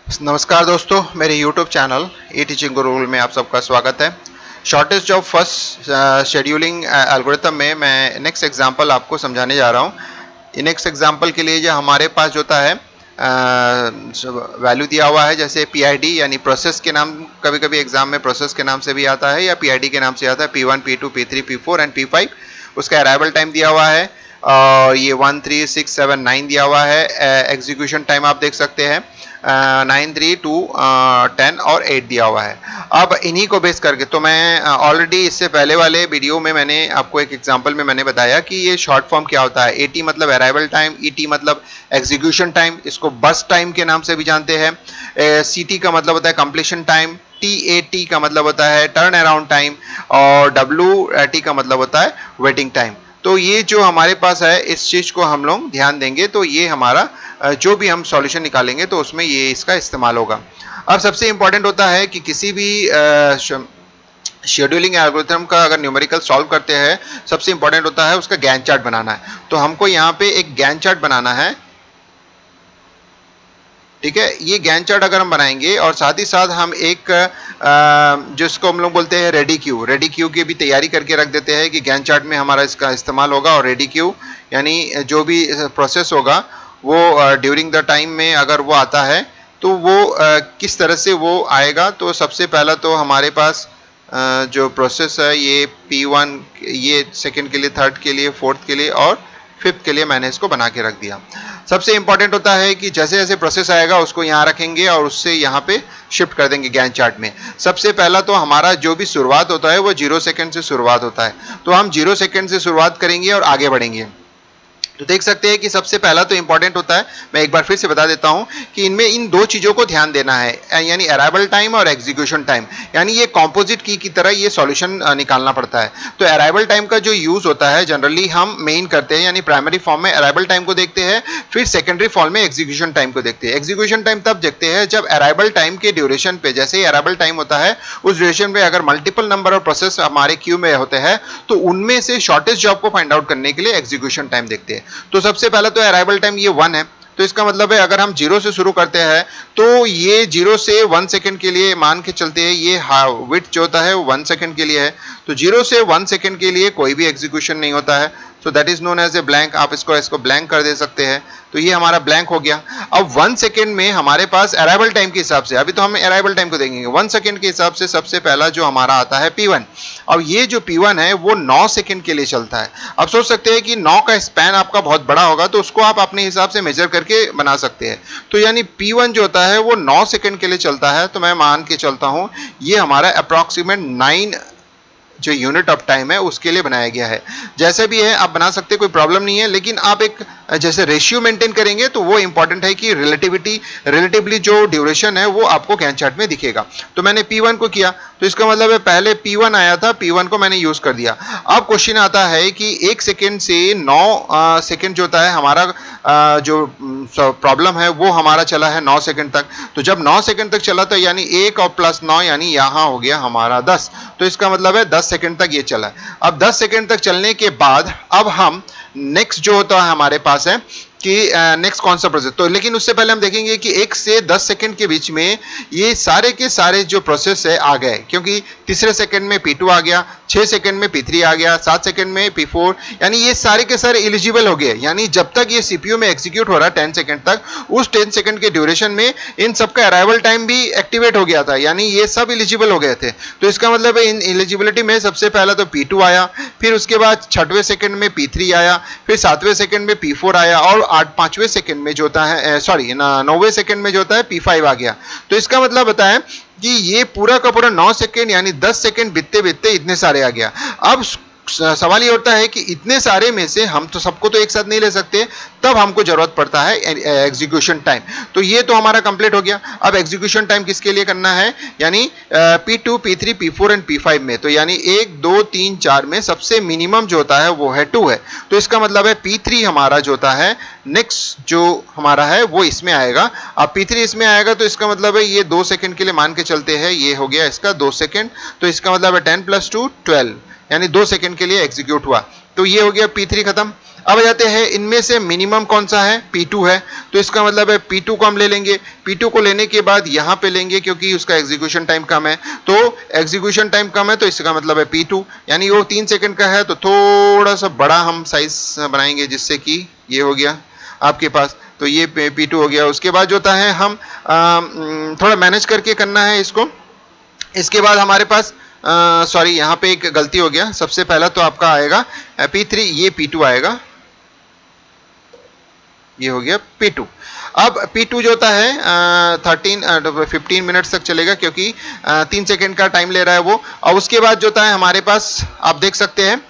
नमस्कार दोस्तों, मेरे YouTube चैनल ई टीचिंग गुरु में आप सबका स्वागत है। Shortest of first scheduling algorithm में मैं नेक्स्ट एग्जांपल आपको समझाने जा रहा हूँ। नेक्स्ट एग्जांपल के लिए जो हमारे पास जो होता है वैल्यू दिया हुआ है, जैसे PID यानी प्रोसेस के नाम, कभी कभी एग्जाम में प्रोसेस के नाम से भी आता है या PID के नाम से आता है। P1, P2, P3, P4 and P5। उसका अराइवल टाइम दिया हुआ है और ये 1, 3, 6, 7, 9 दिया हुआ है। एग्जीक्यूशन टाइम आप देख सकते हैं 9, 3, 2, 10 और 8 दिया हुआ है। अब इन्हीं को बेस करके तो मैं ऑलरेडी इससे पहले वाले वीडियो में मैंने आपको एक एग्जांपल में मैंने बताया कि ये शॉर्ट फॉर्म क्या होता है। AT मतलब अराइवल टाइम, ET मतलब एग्जीक्यूशन टाइम, इसको बस टाइम के नाम से भी जानते हैं। CT का मतलब होता है कंप्लीशन टाइम, TAT का मतलब होता है टर्न अराउंड टाइम और WT का मतलब होता है वेटिंग टाइम। तो ये जो हमारे पास है, इस चीज को हम लोग ध्यान देंगे तो ये हमारा जो भी हम सॉल्यूशन निकालेंगे तो उसमें ये इसका इस्तेमाल होगा। अब सबसे इंपॉर्टेंट होता है कि किसी भी शेड्यूलिंग एल्गोरिथम का अगर न्यूमेरिकल सॉल्व करते हैं, सबसे इंपॉर्टेंट होता है उसका गैंट चार्ट बनाना है। तो हमको यहाँ पे एक गैंट चार्ट बनाना है, ठीक है। ये गैंट चार्ट अगर हम बनाएंगे और साथ ही साथ हम एक जिसको हम लोग बोलते हैं रेडी क्यू की भी तैयारी करके रख देते हैं कि गैंट चार्ट में हमारा इसका इस्तेमाल होगा। और रेडी क्यू यानी जो भी प्रोसेस होगा वो ड्यूरिंग द टाइम में अगर वो आता है तो वो किस तरह से वो आएगा। तो सबसे पहला तो हमारे पास जो प्रोसेस है ये P1, ये सेकंड के लिए, थर्ड के लिए, फोर्थ के लिए और फिफ्थ के लिए मैंने इसको बना के रख दिया। सबसे इंपॉर्टेंट होता है कि जैसे जैसे प्रोसेस आएगा उसको यहाँ रखेंगे और उससे यहाँ पे शिफ्ट कर देंगे गैंट चार्ट में। सबसे पहला तो हमारा जो भी शुरुआत होता है वो 0 सेकंड से शुरुआत होता है, तो हम 0 सेकंड से शुरुआत करेंगे और आगे बढ़ेंगे। तो देख सकते हैं कि सबसे पहला तो इंपॉर्टेंट होता है, मैं एक बार फिर से बता देता हूं कि इनमें इन दो चीजों को ध्यान देना है, यानी अराइवल टाइम और एग्जीक्यूशन टाइम। यानी ये कॉम्पोजिट की तरह ये सॉल्यूशन निकालना पड़ता है। तो अराइवल टाइम का जो यूज होता है जनरली हम मेन करते हैं, यानी प्राइमरी फॉर्म में अराइवल टाइम को देखते हैं, फिर सेकेंडरी फॉर्म में एग्जीक्यूशन टाइम को देखते हैं। एग्जीक्यूशन टाइम तब देखते हैं जब अराइवल टाइम के ड्यूरेशन पे, जैसे ही अराइवल टाइम होता है उस ड्यूरेशन पे अगर मल्टीपल नंबर ऑफ प्रोसेस हमारे क्यू में होते हैं तो उनमें से शॉर्टेस्ट जॉब को फाइंड आउट करने के लिए एग्जीक्यूशन टाइम देखते हैं। तो सबसे पहला तो अराइवल टाइम ये 1 है, तो इसका मतलब है अगर हम 0 से शुरू करते हैं तो ये 0 से 1 सेकंड के लिए मान के चलते हैं, ये विड्थ जो होता है वो 1 सेकंड के लिए है। तो 0 से 1 सेकंड के लिए कोई भी एग्जीक्यूशन नहीं होता है, so that is known as a blank. आप इसको ब्लैंक कर दे सकते हैं, तो ये हमारा ब्लैंक हो गया। अब 1 सेकंड में हमारे पास अराइवल टाइम के हिसाब से, अभी तो हम अराइवल टाइम को देखेंगे, 1 सेकंड के हिसाब से सबसे पहला जो हमारा आता है P1। अब ये जो P1 है वो 9 सेकंड के लिए चलता है। अब सोच सकते हैं कि 9 का स्पैन आपका बहुत बड़ा होगा, तो उसको आप अपने हिसाब से मेजर करके बना सकते हैं। तो यानी P1 जो होता है वो 9 सेकंड के लिए चलता है, तो मैं मान के चलता हूं ये हमारा अप्रॉक्सीमेट 9 जो यूनिट ऑफ टाइम है उसके लिए बनाया गया है। जैसे भी है आप बना सकते हैं, कोई प्रॉब्लम नहीं है, लेकिन आप एक जैसे रेशियो मेंटेन करेंगे तो वो इंपॉर्टेंट है कि रिलेटिवली जो ड्यूरेशन है वो आपको गैंट चार्ट में दिखेगा। तो मैंने P1 को किया, तो इसका मतलब है पहले P1 आया था, P1 को मैंने यूज कर दिया। अब क्वेश्चन आता है कि 1 सेकेंड से 9 सेकेंड जो होता है हमारा जो प्रॉब्लम है वो हमारा चला है 9 सेकेंड तक। तो जब 9 सेकेंड तक चला तो यानी 1 और प्लस 9 यानी यहां हो गया हमारा 10। तो इसका मतलब है 10 सेकेंड तक ये चला। अब 10 सेकेंड तक चलने के बाद अब हम नेक्स्ट जो होता है हमारे पास है कि नेक्स्ट कौन सा प्रोसेस, तो लेकिन उससे पहले हम देखेंगे कि 1 से 10 सेकंड के बीच में ये सारे के सारे जो प्रोसेस है आ गए, क्योंकि तीसरे सेकंड में P2 आ गया, 6 सेकंड में P3 आ गया, 7 सेकंड में P4, यानी ये सारे के सारे एलिजिबल हो गए। यानी जब तक ये CPU में एग्जीक्यूट हो रहा है 10 सेकंड तक, उस 10 सेकंड के ड्यूरेशन में इन सबका अराइवल टाइम भी एक्टिवेट हो गया था, यानी ये सब एलिजिबल हो गए थे। तो इसका मतलब है इन एलिजिबिलिटी में सबसे पहला तो P2 आया, फिर उसके बाद 6वें सेकंड में P3 आया, फिर 7वें सेकंड में P4 आया और 5वें सेकंड में जो होता है 9वें सेकंड में जो होता है P5 आ गया। तो इसका मतलब बताएं कि ये पूरा का पूरा 9 सेकंड यानी 10 सेकंड बीतते बीतते इतने सारे आ गया। अब सवाल ये होता है कि इतने सारे में से हम तो सबको तो एक साथ नहीं ले सकते, तब हमको जरूरत पड़ता है एग्जीक्यूशन टाइम। तो ये तो हमारा कंप्लीट हो गया। अब एग्जीक्यूशन टाइम किसके लिए करना है, यानी P2, P3, P4 and P5 में। तो यानी 1, 2, 3, 4 में सबसे मिनिमम जो होता है वो है 2 है। तो इसका मतलब है P3 हमारा जो होता है नेक्स्ट जो हमारा है वो इसमें आएगा। अब P3 इसमें आएगा तो इसका मतलब है ये 2 सेकंड के लिए मान के चलते हैं, ये हो गया इसका 2 सेकंड। तो इसका मतलब है 10 + 2 12, यानी 2 सेकंड के लिए एग्जीक्यूट हुआ। तो ये हो गया P3 खत्म। अब आ जाते हैं इनमें से मिनिमम कौन सा है, P2 है, तो इसका मतलब है P2 को हम ले लेंगे। P2 को लेने के बाद यहाँ पे लेंगे क्योंकि उसका एग्जीक्यूशन टाइम कम है, तो एग्जीक्यूशन टाइम कम है तो इसका मतलब है P2, यानी वो 3 सेकंड का है, तो थोड़ा सा बड़ा हम साइज बनाएंगे जिससे कि ये हो गया आपके पास, तो ये P2 हो गया। उसके बाद जो होता है हम थोड़ा मैनेज करके करना है इसको। इसके बाद हमारे पास सॉरी यहाँ पे एक गलती हो गया, सबसे पहला तो आपका आएगा P3, ये P2 आएगा, ये हो गया P2। अब P2 जो होता है 15 मिनट्स तक चलेगा क्योंकि 3 सेकेंड का टाइम ले रहा है वो। और उसके बाद जो होता है हमारे पास आप देख सकते हैं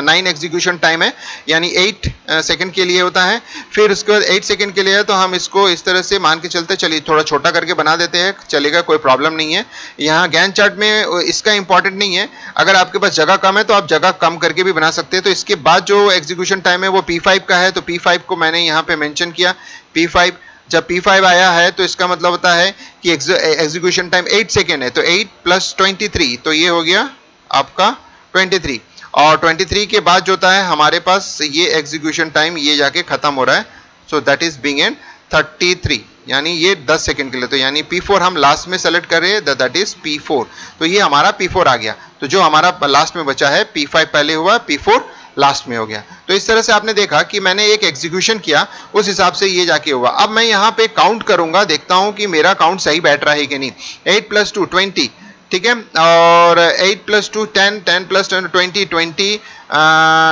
9 एग्जीक्यूशन टाइम है, यानी 8 सेकंड के लिए होता है। फिर उसके बाद 8 सेकंड के लिए है, तो हम इसको इस तरह से मान के चलते, चलिए थोड़ा छोटा करके बना देते हैं, चलेगा, कोई प्रॉब्लम नहीं है। यहाँ गैंट चार्ट में इसका इंपॉर्टेंट नहीं है, अगर आपके पास जगह कम है तो आप जगह कम करके भी बना सकते हैं। तो इसके बाद जो एग्जीक्यूशन टाइम है वो P5 का है, तो P5 को मैंने यहाँ पे मेंशन किया। P5 जब P5 आया है तो इसका मतलब होता है कि एग्जीक्यूशन टाइम 8 सेकेंड है, तो 8 + 23, तो ये हो गया आपका 23। और 23 के बाद जो होता है हमारे पास ये एग्जीक्यूशन टाइम ये जाके खत्म हो रहा है, so that is being an 33, यानी ये 10 सेकंड के लिए, तो यानी P4 हम लास्ट में सेलेक्ट कर रहे हैं, दैट इज P4, तो ये हमारा P4 आ गया। तो जो हमारा लास्ट में बचा है P5 पहले हुआ, P4 लास्ट में हो गया। तो इस तरह से आपने देखा कि मैंने एक एग्जीक्यूशन किया, उस हिसाब से ये जाके हुआ। अब मैं यहाँ पे काउंट करूंगा, देखता हूं कि मेरा काउंट सही बैठ रहा है कि नहीं। 8 + 2 20, ठीक है, और 8 + 2 10, 10 + 10 20, 20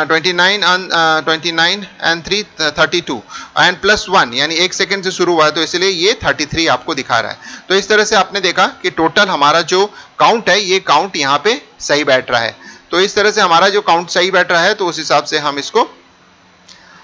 29 and 3 32 एंड +1, यानी 1 सेकंड से शुरू हुआ है, तो इसलिए ये 33 आपको दिखा रहा है। तो इस तरह से आपने देखा कि टोटल हमारा जो काउंट है, ये काउंट यहाँ पे सही बैठ रहा है। तो इस तरह से हमारा जो काउंट सही बैठ रहा है, तो उस हिसाब से हम इसको,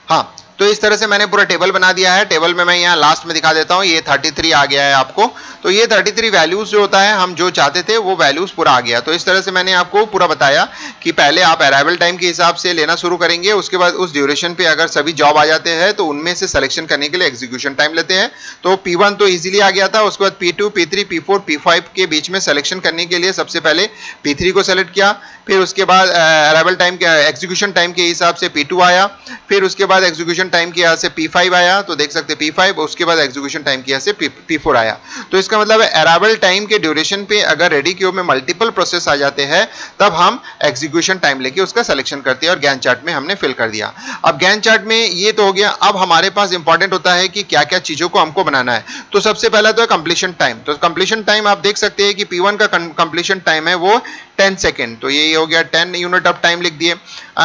हाँ, तो इस तरह से मैंने पूरा टेबल बना दिया है। टेबल में मैं यहाँ लास्ट में दिखा देता हूँ, ये 33 आ गया है आपको। तो ये 33 वैल्यूज जो होता है, हम जो चाहते थे वो वैल्यूज पूरा आ गया। तो इस तरह से मैंने आपको पूरा बताया कि पहले आप अराइवल टाइम के हिसाब से लेना शुरू करेंगे, उसके बाद उस ड्यूरेशन पे अगर सभी जॉब आ जाते हैं तो उनमें से सिलेक्शन करने के लिए एग्जीक्यूशन टाइम लेते हैं। तो P1 तो इजीली आ गया था, उसके बाद P2, P3, P4, P5 के बीच में सिलेक्शन करने के लिए सबसे पहले P3 को सेलेक्ट किया, फिर उसके बाद अराइवल टाइम के एग्जीक्यूशन टाइम के हिसाब से P2 आया, फिर उसके बाद एग्जीक्यूशन टाइम के यहाँ से P5 आया, तो देख सकते P5, उसके बाद एग्जीक्यूशन टाइम के यहाँ से P4 आया। तो इसका मतलब है अराइवल टाइम के ड्यूरेशन पे अगर रेडी क्यू में मल्टीपल प्रोसेस आ जाते हैं, तब हम एग्जीक्यूशन टाइम लेके उसका सिलेक्शन करते हैं, और गैंट चार्ट में हमने फिल कर दिया। अब गैंट चार्ट में ये तो हो गया। अब हमारे पास इंपॉर्टेंट होता है कि क्या क्या चीजों को हमको बनाना है। तो सबसे पहला तो है कंप्लीशन टाइम। तो कंप्लीशन टाइम आप देख सकते हैं कि P1 का कंप्लीशन टाइम है वो 10 सेकेंड, तो ये हो गया 10 यूनिट ऑफ टाइम लिख दिए।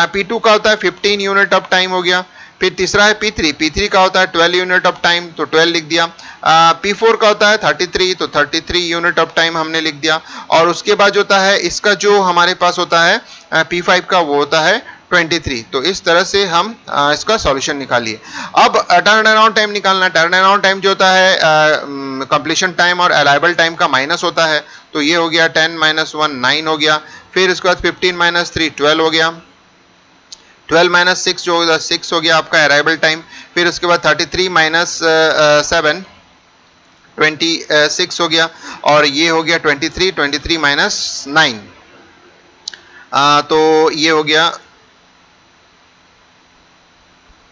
P2 का होता है 15 यूनिट ऑफ टाइम हो गया। फिर तीसरा है P3 का होता है 12 यूनिट ऑफ टाइम, तो 12 लिख दिया। P4 का होता है 33, तो 33 यूनिट ऑफ टाइम हमने लिख दिया। और उसके बाद जो होता है इसका जो हमारे पास होता है P5 का, वो होता है 23। तो इस तरह से हम इसका सॉल्यूशन निकालिए। अब टर्न अराउंड टाइम निकालना। टर्न अराउंड टाइम जो होता है कंप्लीशन टाइम और अराइवल टाइम का माइनस होता है, तो ये हो गया 10 - 1 9 हो गया। फिर इसके बाद 15 - 3 12 हो गया। 12 - 6 जो होगा 6 हो गया आपका अराइवल टाइम। फिर उसके बाद 33 - 7 26 हो गया, और ये हो गया 23 - 9, तो ये हो गया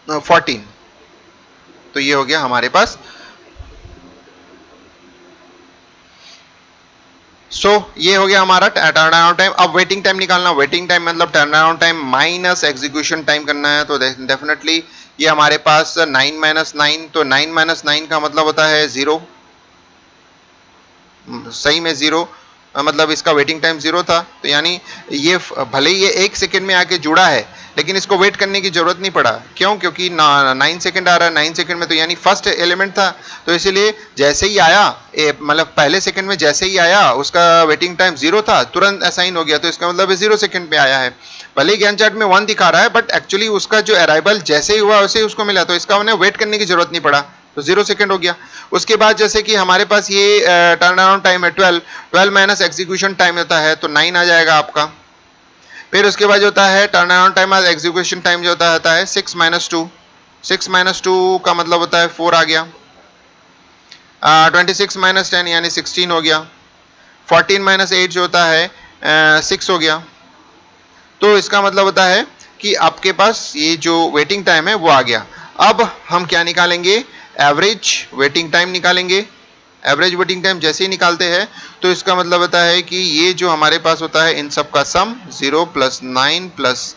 14। तो ये हो गया हमारे पास। ये हो गया हमारा टर्न अराउंड टाइम। अब वेटिंग टाइम निकालना। वेटिंग टाइम मतलब turn around time minus execution time करना है। तो डेफिनेटली ये हमारे पास 9 - 9, तो 9 - 9 का मतलब होता है 0, सही में 0, मतलब इसका वेटिंग टाइम 0 था। तो यानी ये भले ही ये 1 सेकेंड में आके जुड़ा है, लेकिन इसको वेट करने की जरूरत नहीं पड़ा। क्यों? क्योंकि 9 सेकेंड आ रहा है, 9 सेकेंड में तो यानी फर्स्ट एलिमेंट था, तो इसीलिए जैसे ही आया, मतलब पहले सेकेंड में जैसे ही आया उसका वेटिंग टाइम 0 था, तुरंत असाइन हो गया, तो इसका मतलब 0 सेकेंड पे आया है। भले ही गैंट चार्ट में 1 दिखा रहा है, बट एक्चुअली उसका जो अराइवल जैसे ही हुआ वैसे ही उसको मिला, तो इसका उन्हें वेट करने की जरूरत नहीं पड़ा, तो 0 सेकेंड हो गया। उसके बाद जैसे कि हमारे पास ये टर्न अराउंड टाइम है 12 माइनस एग्जीक्यूशन टाइम होता है, तो 9 आ जाएगा आपका। फिर उसके बाद जो होता है टर्न अराउंड टाइम और एग्जीक्यूशन टाइम जो होता है 6 - 2। 6 - 2 का मतलब होता है 4 आ गया। 26 - 10 यानी 16 हो गया। 14 - 8 जो होता है 6 हो गया। तो इसका मतलब होता है कि आपके पास ये जो वेटिंग टाइम है वो आ गया। अब हम क्या निकालेंगे, एवरेज वेटिंग टाइम निकालेंगे। एवरेज वेटिंग टाइम जैसे ही निकालते हैं तो इसका मतलब होता है कि ये जो हमारे पास होता है इन सब का सम 0 + 9 +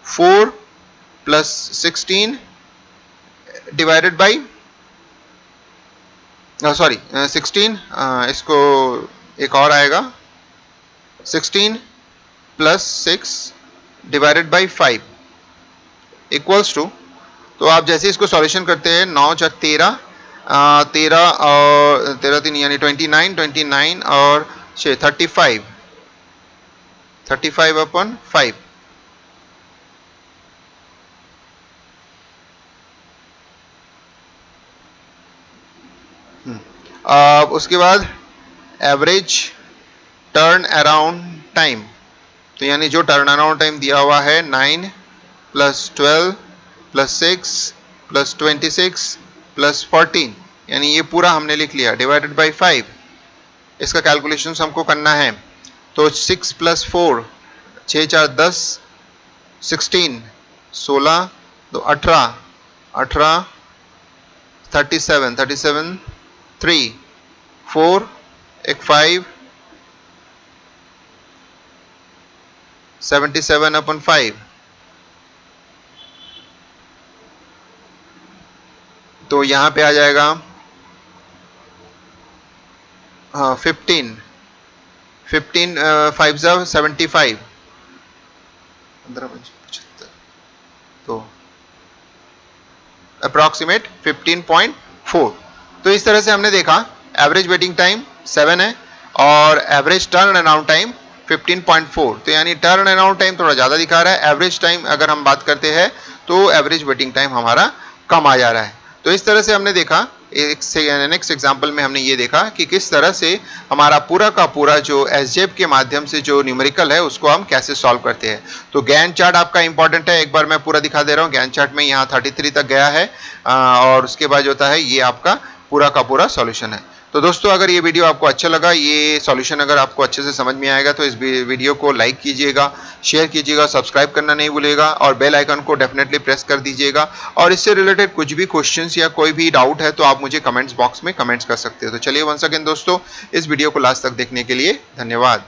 4 + 16 डिवाइडेड बाई 16, इसको एक और आएगा 16 + 6 डिवाइडेड बाई 5 इक्वल्स टू, तो आप जैसे इसको सॉल्यूशन करते हैं 9 × 13, 13 और 13 3 यानी 29, 29 और 6 35, 35/5। उसके बाद एवरेज टर्न अराउंड टाइम, तो यानी जो टर्न अराउंड टाइम दिया हुआ है 9 + 12 + 6 + 26 + 14, यानी ये पूरा हमने लिख लिया डिवाइडेड बाई 5। इसका कैलकुलेशन हमको करना है, तो 6 + 4 6 × 4 10, 16 16 तो 18 18 37 37 3 4 एक 5 77/5, तो यहाँ पे आ जाएगा 15 5 × 75, 15 75, तो अप्रॉक्सीमेट 15.4। तो इस तरह से हमने देखा एवरेज वेटिंग टाइम 7 है और एवरेज टर्न अराउंड टाइम 15.4, तो यानी टर्न अराउंड टाइम थोड़ा ज़्यादा दिखा रहा है, एवरेज टाइम अगर हम बात करते हैं तो एवरेज वेटिंग टाइम हमारा कम आ जा रहा है। तो इस तरह से हमने देखा, एक नेक्स्ट एग्जांपल में हमने ये देखा कि किस तरह से हमारा पूरा का पूरा जो एसजेएफ के माध्यम से जो न्यूमेरिकल है उसको हम कैसे सॉल्व करते हैं। तो गैन चार्ट आपका इंपॉर्टेंट है, एक बार मैं पूरा दिखा दे रहा हूँ। गैन चार्ट में यहाँ 33 तक गया है और उसके बाद जो होता है ये आपका पूरा का पूरा सॉल्यूशन है। तो दोस्तों अगर ये वीडियो आपको अच्छा लगा, ये सॉल्यूशन अगर आपको अच्छे से समझ में आएगा तो इस वीडियो को लाइक कीजिएगा, शेयर कीजिएगा, सब्सक्राइब करना नहीं भूलिएगा और बेल आइकन को डेफिनेटली प्रेस कर दीजिएगा। और इससे रिलेटेड कुछ भी क्वेश्चंस या कोई भी डाउट है तो आप मुझे कमेंट्स बॉक्स में कमेंट्स कर सकते हो। तो चलिए वंस अगेन दोस्तों, इस वीडियो को लास्ट तक देखने के लिए धन्यवाद।